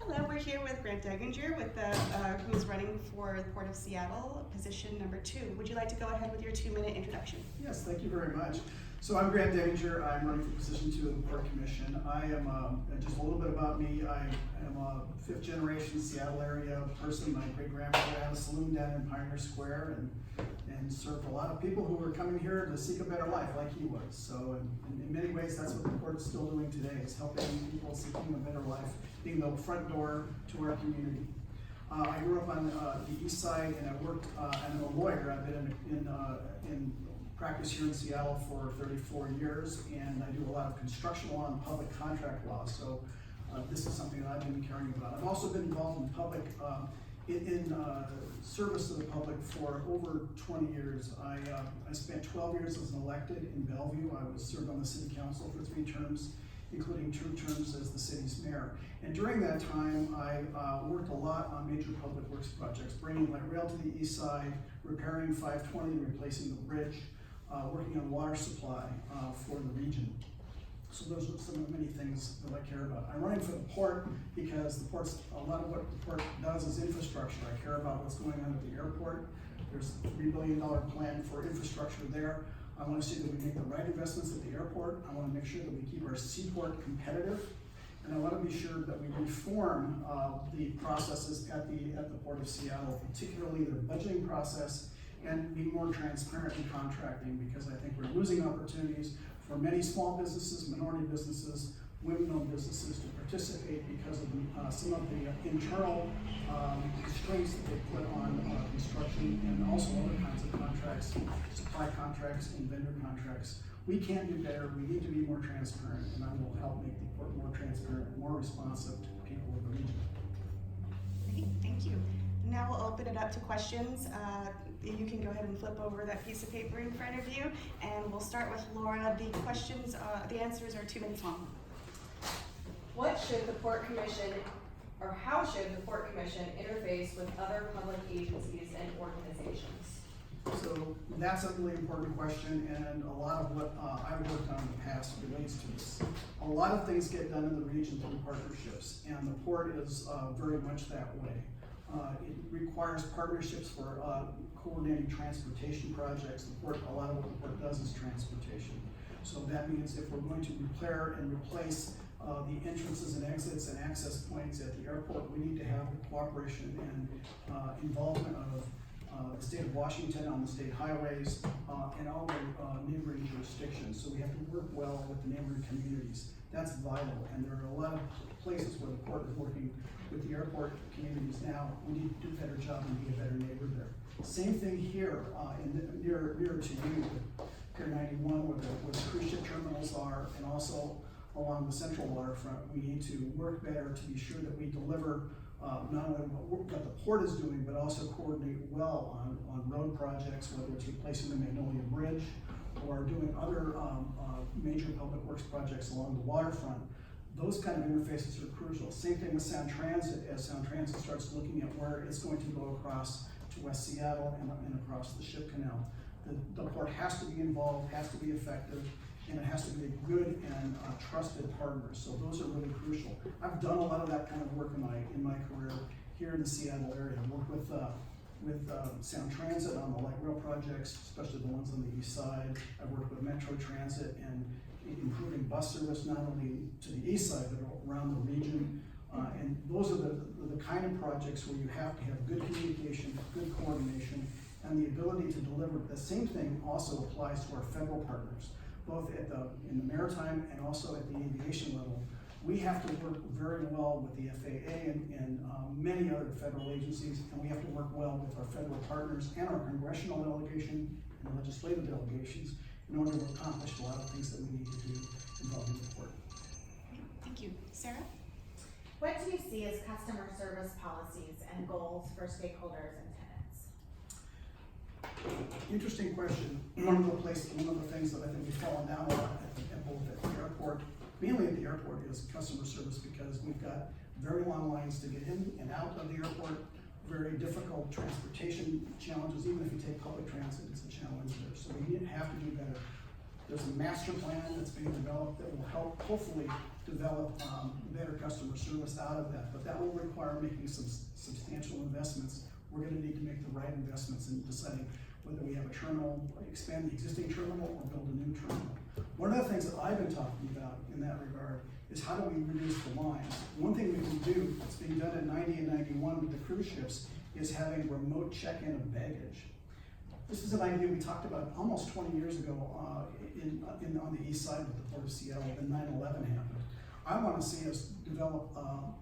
Hello, we're here with Grant Degginger, who's running for the Port of Seattle, position number 2. Would you like to go ahead with your 2-minute introduction? Yes, thank you very much. So I'm Grant Degginger. I'm running for position 2 of the Port Commission. I am, just a little bit about me, I am a 5th generation Seattle area person. My great grandfather had a saloon down in Pioneer Square and served a lot of people who were coming here to seek a better life like he was. So in many ways, that's what the Port is still doing today, is helping people seeking a better life, being the front door to our community. I grew up on the east side, and I worked, I'm a lawyer. I've been in practice here in Seattle for 34 years, and I do a lot of construction law and public contract law, so this is something that I've been caring about. I've also been involved in public, service to the public for over 20 years. I spent 12 years as an elected in Bellevue. I was served on the city council for 3 terms, including 2 terms as the city's mayor. And during that time, I worked a lot on major public works projects, bringing light rail to the east side, repairing 520 and replacing the bridge, working on water supply for the region. So those are some of the many things that I care about. I'm running for the port because a lot of what the port does is infrastructure. I care about what's going on at the airport. There's a $3 billion plan for infrastructure there. I want to see that we make the right investments at the airport. I want to make sure that we keep our seaport competitive. And I want to be sure that we reform the processes at the Port of Seattle, particularly their budgeting process, and be more transparent in contracting, because I think we're losing opportunities for many small businesses, minority businesses, women-owned businesses to participate because of some of the internal constraints that they put on construction and also other kinds of contracts, supply contracts and vendor contracts. We can do better. We need to be more transparent, and I will help make the port more transparent, more responsive to the people of the region. Great, thank you. Now we'll open it up to questions. You can go ahead and flip over that piece of paper in front of you, and we'll start with Laura. The answers are 2 minutes long. What should the Port Commission, or how should the Port Commission interface with other public agencies and organizations? So that's a really important question, and a lot of what I've worked on in the past relates to this. A lot of things get done in the region through partnerships, and the port is very much that way. It requires partnerships for coordinating transportation projects. A lot of what the port does is transportation. So that means if we're going to repair and replace the entrances and exits and access points at the airport, we need to have the cooperation and involvement of the state of Washington on the state highways and all the neighboring jurisdictions. So we have to work well with the neighboring communities. That's vital, and there are a lot of places where the port is working with the airport communities now. We need to do a better job and be a better neighbor there. Same thing here near to you, Pier 91, where the cruise ship terminals are, and also along the central waterfront. We need to work better to be sure that we deliver not only what the port is doing, but also coordinate well on road projects, whether it's replacing the Magnolia Bridge or doing other major public works projects along the waterfront. Those kind of interfaces are crucial. Same thing with Sound Transit. As Sound Transit starts looking at where it's going to go across to West Seattle and across the ship canal, the port has to be involved, has to be effective, and it has to be a good and trusted partner. So those are really crucial. I've done a lot of that kind of work in my career here in the Seattle area. I've worked with Sound Transit on the light rail projects, especially the ones on the east side. I've worked with Metro Transit and improving bus service not only to the east side but around the region. And those are the kind of projects where you have to have good communication, good coordination, and the ability to deliver. The same thing also applies to our federal partners, both in the maritime and also at the aviation level. We have to work very well with the FAA and many other federal agencies, and we have to work well with our federal partners and our congressional delegation and legislative delegations in order to accomplish a lot of things that we need to do involving the port. Thank you. Sarah? What do you see as customer service policies and goals for stakeholders and tenants? Interesting question. One of the things that I think we've fallen down a lot at both at the airport, mainly at the airport, is customer service, because we've got very long lines to get in and out of the airport, very difficult transportation challenges. Even if you take public transit, it's a challenge there. So we have to do better. There's a master plan that's being developed that will help hopefully develop better customer service out of that, but that will require making some substantial investments. We're gonna need to make the right investments in deciding whether we have a terminal, expand the existing terminal, or build a new terminal. One of the things that I've been talking about in that regard is how do we reduce the lines? One thing we can do, that's being done at 90 and 91 with the cruise ships, is having remote check-in of baggage. This is an idea we talked about almost 20 years ago on the east side with the Port of Seattle when 9/11 happened. I want to see us develop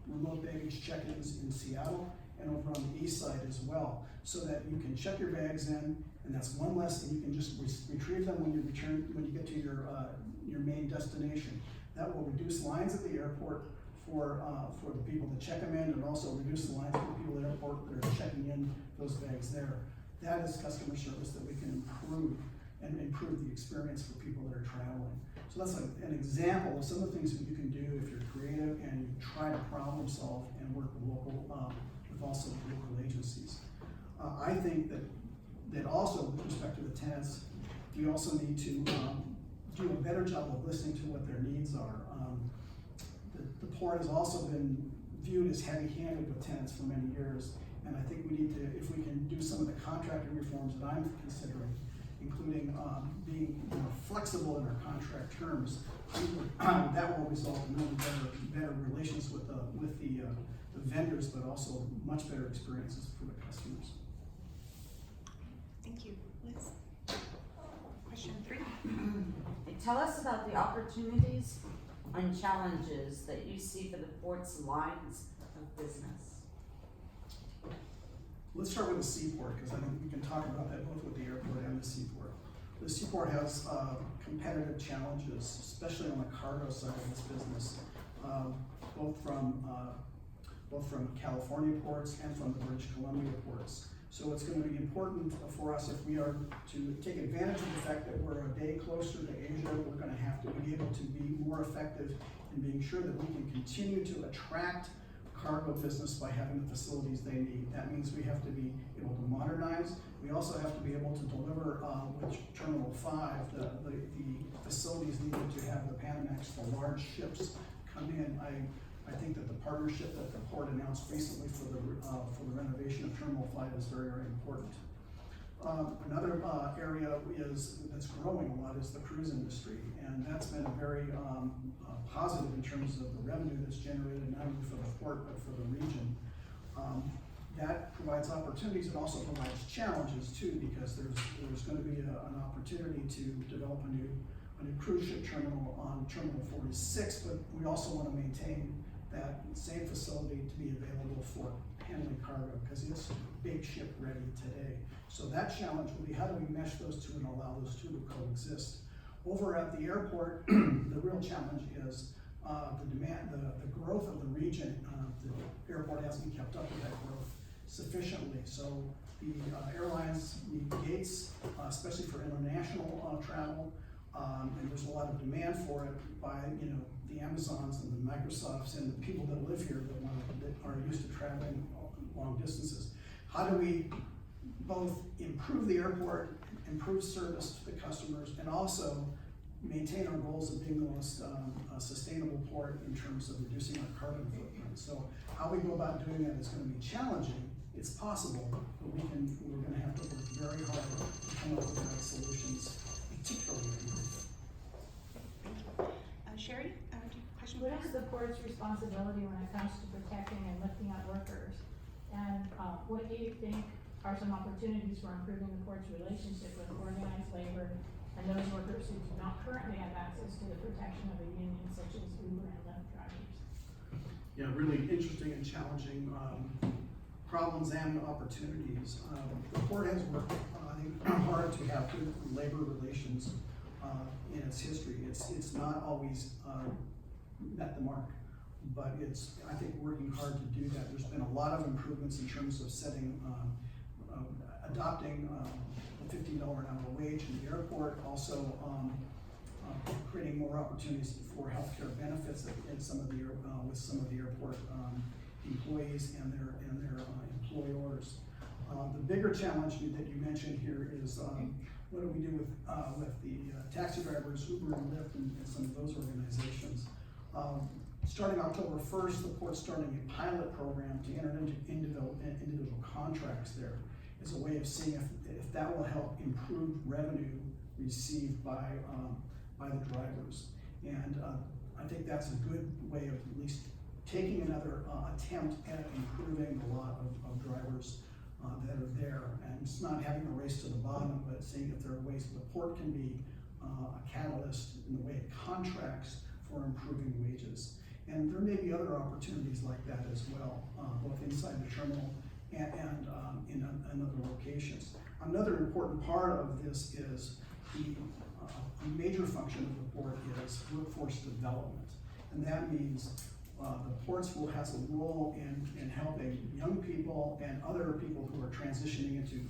remote baggage check-ins in Seattle and over on the east side as well, so that you can check your bags in, and that's one less, and you can just retrieve them when you get to your main destination. That will reduce lines at the airport for the people that check them in, and also reduce the lines for the people at the airport that are checking in those bags there. That is customer service that we can improve, and improve the experience for people that are traveling. So that's an example of some of the things that you can do if you're creative and you try to problem solve and work with also local agencies. I think that also with respect to the tenants, we also need to do a better job of listening to what their needs are. The port has also been viewed as heavy-handed with tenants for many years, and I think we need to, if we can do some of the contracting reforms that I'm considering, including being flexible in our contract terms, that will result in not only better relations with the vendors, but also much better experiences for the customers. Thank you. Liz? Question 3. Tell us about the opportunities and challenges that you see for the port's lines of business. Let's start with the seaport, because I think we can talk about that both with the airport and the seaport. The seaport has competitive challenges, especially on the cargo side of this business, both from California ports and from the British Columbia ports. So it's going to be important for us, if we are to take advantage of the fact that we're a day closer to Asia, we're going to have to be able to be more effective in being sure that we can continue to attract cargo business by having the facilities they need. That means we have to be able to modernize. We also have to be able to deliver with Terminal 5, the facilities needed to have the Panamax for large ships come in. I think that the partnership that the port announced recently for the renovation of Terminal 5 is very, very important. Another area that's growing a lot is the cruise industry, and that's been a very positive in terms of the revenue that's generated not only for the port but for the region. That provides opportunities. It also provides challenges too, because there's going to be an opportunity to develop a new cruise ship terminal on Terminal 46, but we also want to maintain that same facility to be available for handling cargo, because it's big ship ready today. So that challenge will be, how do we mesh those two and allow those two to coexist? Over at the airport, the real challenge is the demand, the growth of the region. The airport hasn't kept up with that growth sufficiently. So the airlines need gates, especially for international travel, and there's a lot of demand for it by the Amazons and the Microsofts and the people that live here that are used to traveling long distances. How do we both improve the airport, improve service to the customers, and also maintain our goals of being the most sustainable port in terms of reducing our carbon footprint? So how we go about doing that is going to be challenging. It's possible, but we're going to have to work very hard to come up with the right solutions, particularly in Europe. Thank you. Sherry, question? What is the port's responsibility when it comes to protecting and lifting up workers? And what do you think are some opportunities for improving the port's relationship with organized labor and those workers who do not currently have access to the protection of a union, such as Uber and Lyft drivers? Yeah, really interesting and challenging problems and opportunities. The port has worked hard to have good labor relations in its history. It's not always met the mark, but it's, I think, working hard to do that. There's been a lot of improvements in terms of adopting a $15 an hour wage in the airport, also creating more opportunities for healthcare benefits in some of the with some of the airport employees and their employers. The bigger challenge that you mentioned here is What do we do with the taxi drivers, Uber and Lyft and some of those organizations? Starting October 1st, the port's starting a pilot program to enter into individual contracts there as a way of seeing if that will help improve revenue received by the drivers. And I think that's a good way of at least taking another attempt at improving the lot of drivers that are there. And it's not having a race to the bottom, but seeing if there are ways the port can be a catalyst in the way it contracts for improving wages. And there may be other opportunities like that as well, both inside the terminal and in other locations. Another important part of this is a major function of the port is workforce development. And that means the ports will have a role in helping young people and other people who are transitioning into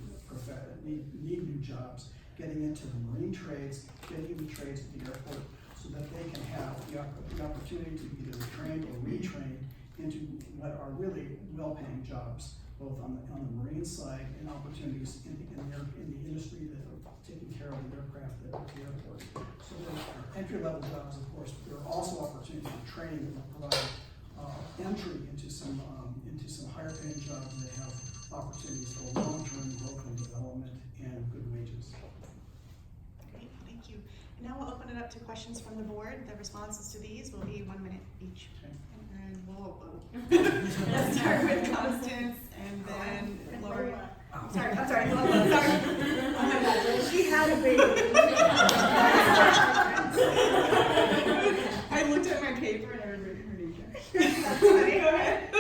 need new jobs, getting into the marine trades, getting into trades at the airport, so that they can have the opportunity to either train or retrain into what are really well-paying jobs, both on the marine side and opportunities in the industry that are taking care of the aircraft at the airport. So there are entry-level jobs, of course, but there are also opportunities for training that will provide entry into some higher-paying jobs that have opportunities for long-term growth and development and good wages. Great, thank you. Now we'll open it up to questions from the board. The responses to these will be 1 minute each. Okay. And we'll let's start with Constance and then Lori. I'm sorry. Oh my God, she had a baby. I looked at my paper and I was reading her name. That's funny. Go ahead.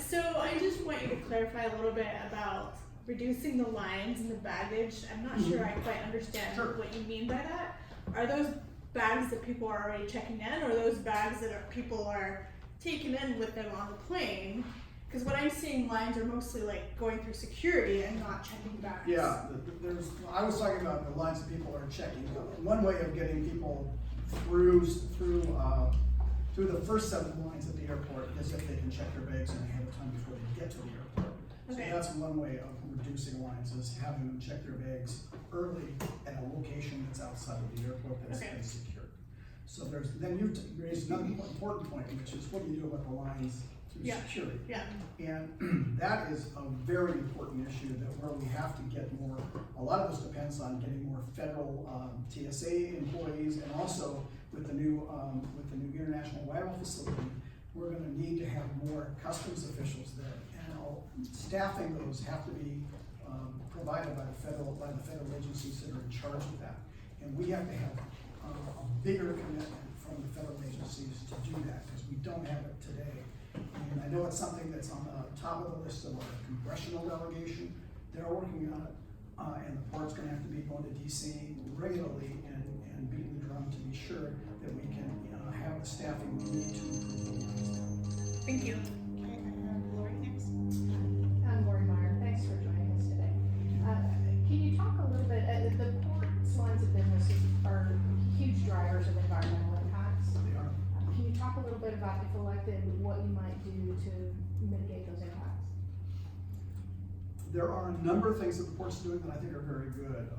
So I just want you to clarify a little bit about reducing the lines and the baggage. I'm not sure I quite understand what you mean by that. Are those bags that people are already checking in, or those bags that people are taking in with them on the plane? Because what I'm seeing lines are mostly like going through security and not checking bags. Yeah, I was talking about the lines that people are checking. One way of getting people through the first 7 lines at the airport is if they can check their bags in ahead of time before they get to the airport. Okay. So that's one way of reducing lines, is having them check their bags early at a location that's outside of the airport that's been secured. So then you raised another important point, which is what do you do about the lines through security? Yeah. And that is a very important issue where we have to get more. A lot of this depends on getting more federal TSA employees, and also with the new international arrival facility, we're going to need to have more customs officials there, and staffing those have to be provided by the federal agencies that are in charge of that, and we have to have a bigger commitment from the federal agencies to do that, because we don't have it today. And I know it's something that's on the top of the list of our congressional delegation. They're working on it, and the port's going to have to be going to DC regularly and beating the drum to be sure that we can have the staffing we need to improve the lines. Thank you. Okay, I have Lori next. I'm Lori Meyer. Thanks for joining us today. Can you talk a little bit, the port's lines of business are huge drivers of environmental impacts. They are. Can you talk a little bit about, if elected, what you might do to mitigate those impacts? There are a number of things that the port's doing that I think are very good.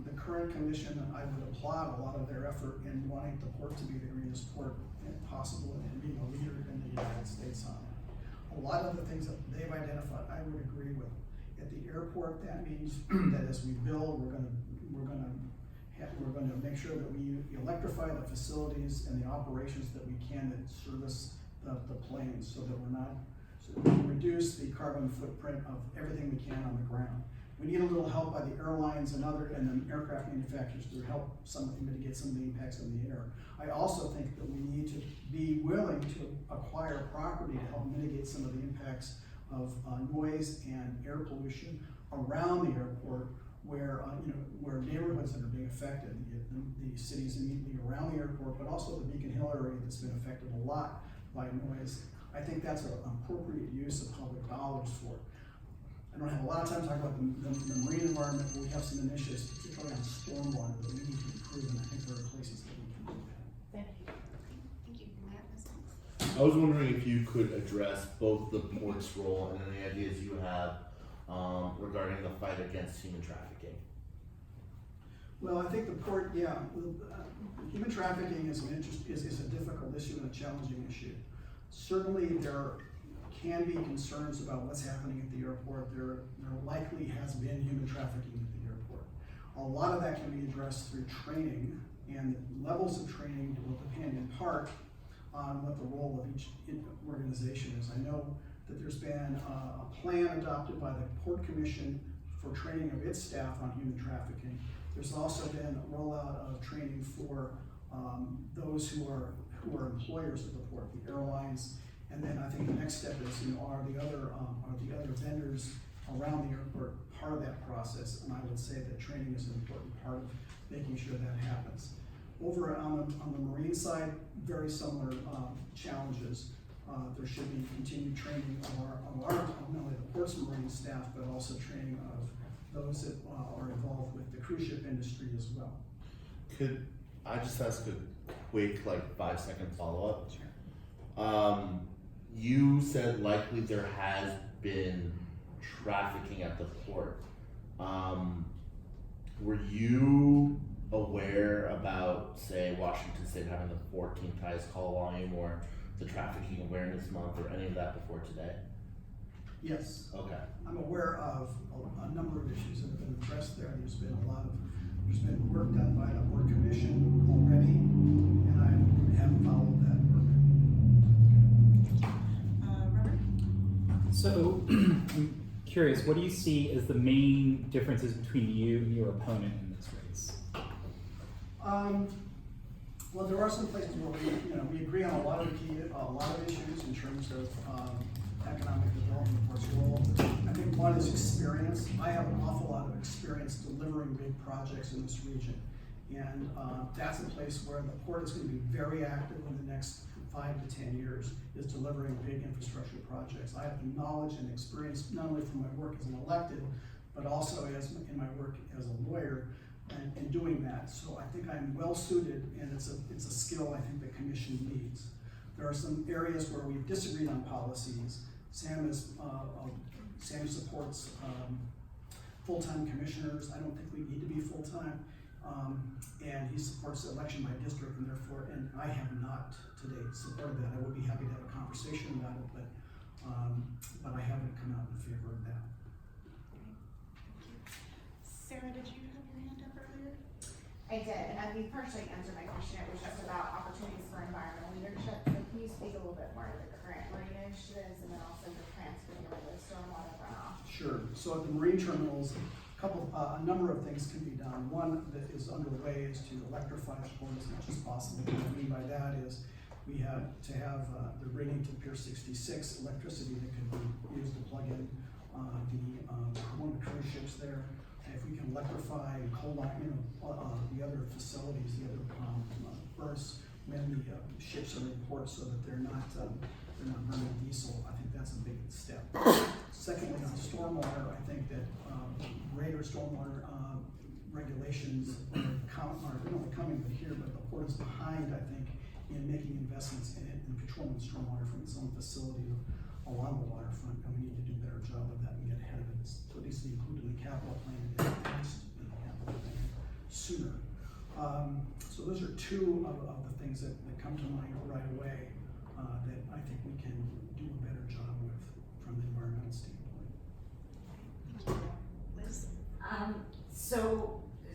The current commission, I would applaud a lot of their effort in wanting the port to be the greenest port possible and being a leader in the United States on it. A lot of the things that they've identified, I would agree with. At the airport, that means that as we build, we're going to make sure that we electrify the facilities and the operations that we can that service the planes, so that we can reduce the carbon footprint of everything we can on the ground. We need a little help by the airlines and the aircraft manufacturers to help mitigate some of the impacts in the air. I also think that we need to be willing to acquire property to help mitigate some of the impacts of noise and air pollution around the airport, where neighborhoods that are being affected, the cities immediately around the airport, but also the Beacon Hill area that's been affected a lot by noise. I think that's an appropriate use of public dollars for it. I don't have a lot of time to talk about the marine environment, but we have some initiatives, particularly on stormwater, that we need to improve, and I think there are places that we can do that. Thank you. Thank you. Matt is next. I was wondering if you could address both the port's role and any ideas you have regarding the fight against human trafficking. Well, I think the port, human trafficking is is a difficult issue and a challenging issue. Certainly there can be concerns about what's happening at the airport. There likely has been human trafficking at the airport. A lot of that can be addressed through training, and levels of training will depend in part on what the role of each organization is. I know that there's been a plan adopted by the Port Commission for training of its staff on human trafficking. There's also been a rollout of training for those who are employers at the port, the airlines, and then I think the next step is, are the other vendors around the airport part of that process? And I would say that training is an important part of making sure that happens. Over on the marine side, very similar challenges. There should be continued training of our not only the port's marine staff, but also training of those that are involved with the cruise ship industry as well. Could I just ask a quick, 5-second follow-up? Sure. You said likely there has been trafficking at the port. Were you aware about, say, Washington State having the 14th highest call volume, or the Trafficking Awareness Month, or any of that before today? Yes. Okay. I'm aware of a number of issues that have been addressed there. There's been work done by the Port Commission already, and I have followed that work. Robert? So, I'm curious, what do you see as the main differences between you and your opponent in this race? Well, there are some places where we agree on a lot of issues in terms of economic development for its role. I think one is experience. I have an awful lot of experience delivering big projects in this region, and that's a place where the port is going to be very active in the next 5 to 10 years, is delivering big infrastructure projects. I have the knowledge and experience not only from my work as an elected, but also in my work as a lawyer and doing that. So I think I'm well suited, and it's a skill I think the commission needs. There are some areas where we've disagreed on policies. Sam supports full-time commissioners. I don't think we need to be full-time. And he supports the election by district, and therefore, and I have not to date supported that. I would be happy to have a conversation about it, but I haven't come out in favor of that. Sarah, did you have your hand up earlier? I did, and you partially answered my question. It was just about opportunities for environmental leadership. So can you speak a little bit more to the current marine initiatives and then also your plans for the stormwater runoff? Sure. So at the marine terminals, a number of things can be done. One that is underway is to electrify the port as much as possible. What I mean by that is we have to have the bringing to Pier 66 electricity that can be used to plug in one of the cruise ships there. If we can electrify and coal line, the other facilities, the other berths when the ships are in port, so that they're not burning diesel, I think that's a big step. Secondly, on stormwater, I think that greater stormwater regulations are not only coming but here, but the port is behind, I think, in making investments in it and controlling stormwater from its own facility along the waterfront, and we need to do a better job of that and get ahead of it. So it needs to be included in the capital plan and get passed in the capital plan sooner. So those are two of the things that come to mind right away that I think we can do a better job with from the environmental standpoint. Liz?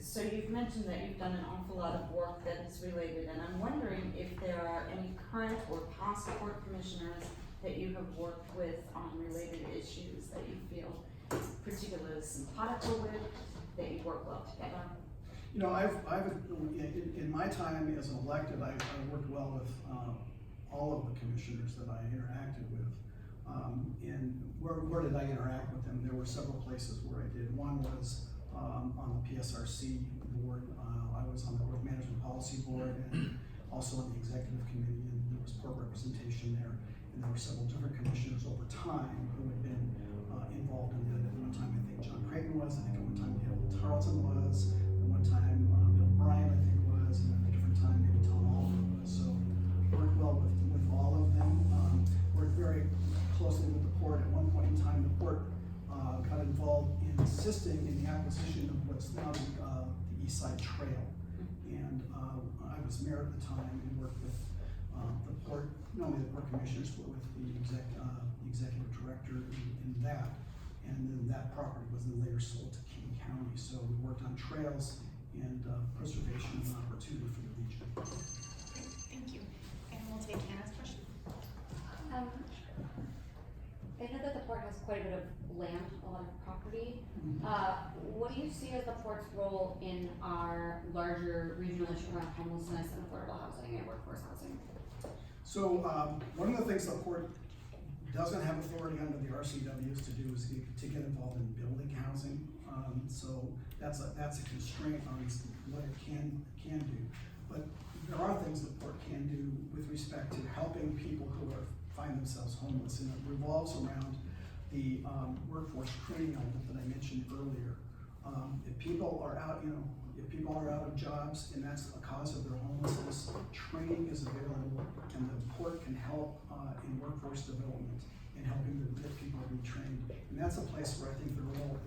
So you've mentioned that you've done an awful lot of work that is related, and I'm wondering if there are any current or past port commissioners that you have worked with on related issues that you feel particularly simpatico with, that you work well together? In my time as an elected, I worked well with all of the commissioners that I interacted with. And where did I interact with them? There were several places where I did. One was on the PSRC board. I was on the Port Management Policy Board and also on the Executive Committee, and there was port representation there. And there were several different commissioners over time who had been involved in that. At one time, I think John Creighton was. I think at one time Dale Tarleton was. At one time, Bill Bryan, I think, was. And at a different time, maybe Tom Alford was. So worked well with all of them. Worked very closely with the port. At one point in time, the port got involved in assisting in the acquisition of what's now the East Side Trail. And I was mayor at the time and worked with the port, not only the port commissioners, but with the executive director in that. And then that property was then later sold to King County. So we worked on trails and preservation and opportunity for the region. Great, thank you. And we'll take Hannah's question. I know that the port has quite a bit of land, a lot of property. What do you see as the port's role in our larger regional issue around homelessness and affordable housing and workforce housing? So one of the things the port doesn't have authority under the RCWs to do is to get involved in building housing. So that's a constraint on what it can do. But there are things the port can do with respect to helping people who find themselves homeless, and it revolves around the workforce training element that I mentioned earlier. If people are out, if people are out of jobs and that's a cause of their homelessness, training is available, and the port can help in workforce development and helping to get people retrained. And that's a place where I think the role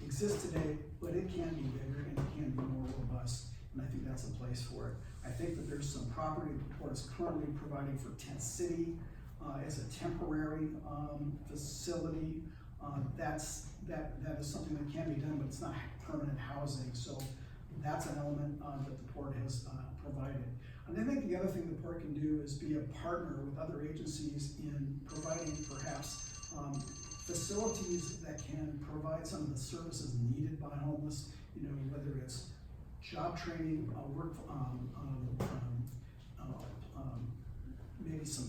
exists today, but it can be bigger and it can be more robust. And I think that's a place for it. I think that there's some property the port is currently providing for Tent City as a temporary facility. That is something that can be done, but it's not permanent housing. So that's an element that the port has provided. And I think the other thing the port can do is be a partner with other agencies in providing perhaps facilities that can provide some of the services needed by homeless, whether it's job training, maybe some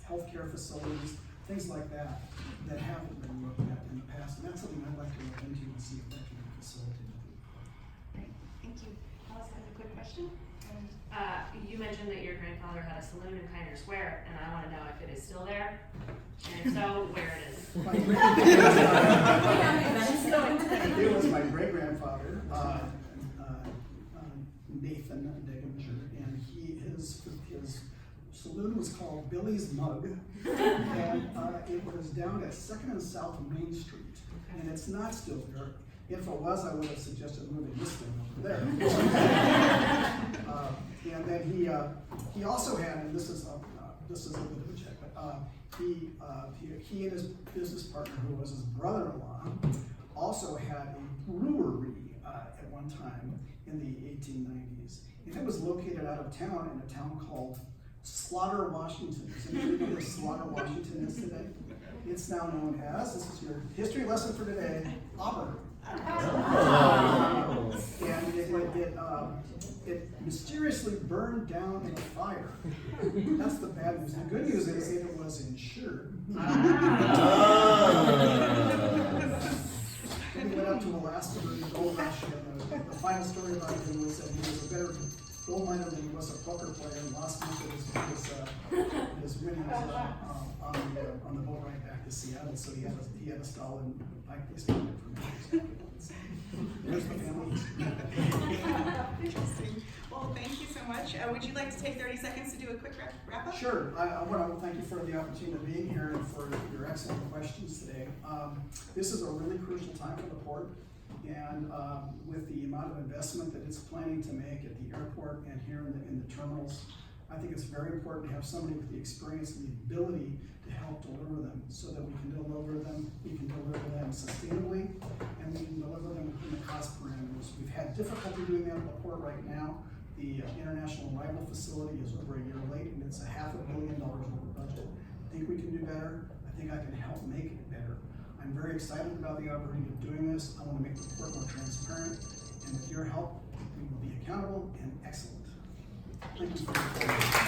healthcare facilities, things like that haven't been looked at in the past. And that's something I'd like to look into and see if that can be facilitated. Great, thank you. Alice has a quick question. You mentioned that your grandfather had a saloon in Pioneer Square, and I want to know if it is still there, and if so, where it is. It was my great-grandfather, Nathan Degginger, and his saloon was called Billy's Mug, and it was down at 2nd and South Main Street, and it's not still there. If it was, I would have suggested moving this thing over there. And then he also had, and this is a bit of a check, but he and his business partner, who was his brother-in-law, also had a brewery at one time in the 1890s. And it was located out of town in a town called Slaughter, Washington. Does anybody know where Slaughter, Washington is today? It's now known as, this is your history lesson for today, Auburn. And it mysteriously burned down in a fire. That's the bad news. The good news is it was insured. He went up to Alaska during the gold rush, and the final story about him was that he was a better gold miner than he was a poker player, and lost much of his winnings on the boat ride back to Seattle. So he had a stall in Pike Place for many years. There's the family history. Interesting. Well, thank you so much. Would you like to take 30 seconds to do a quick wrap up? Sure. I want to thank you for the opportunity of being here and for your excellent questions today. This is a really crucial time for the port, and with the amount of investment that it's planning to make at the airport and here in the terminals, I think it's very important to have somebody with the experience and the ability to help deliver them, so that we can deliver them sustainably, and we can deliver them within the cost parameters. We've had difficulty doing that at the port right now. The international arrival facility is over a year late, and it's $500 million over budget. I think we can do better. I think I can help make it better. I'm very excited about the opportunity of doing this. I want to make the port more transparent, and with your help, we will be accountable and excellent. Thank you for your time.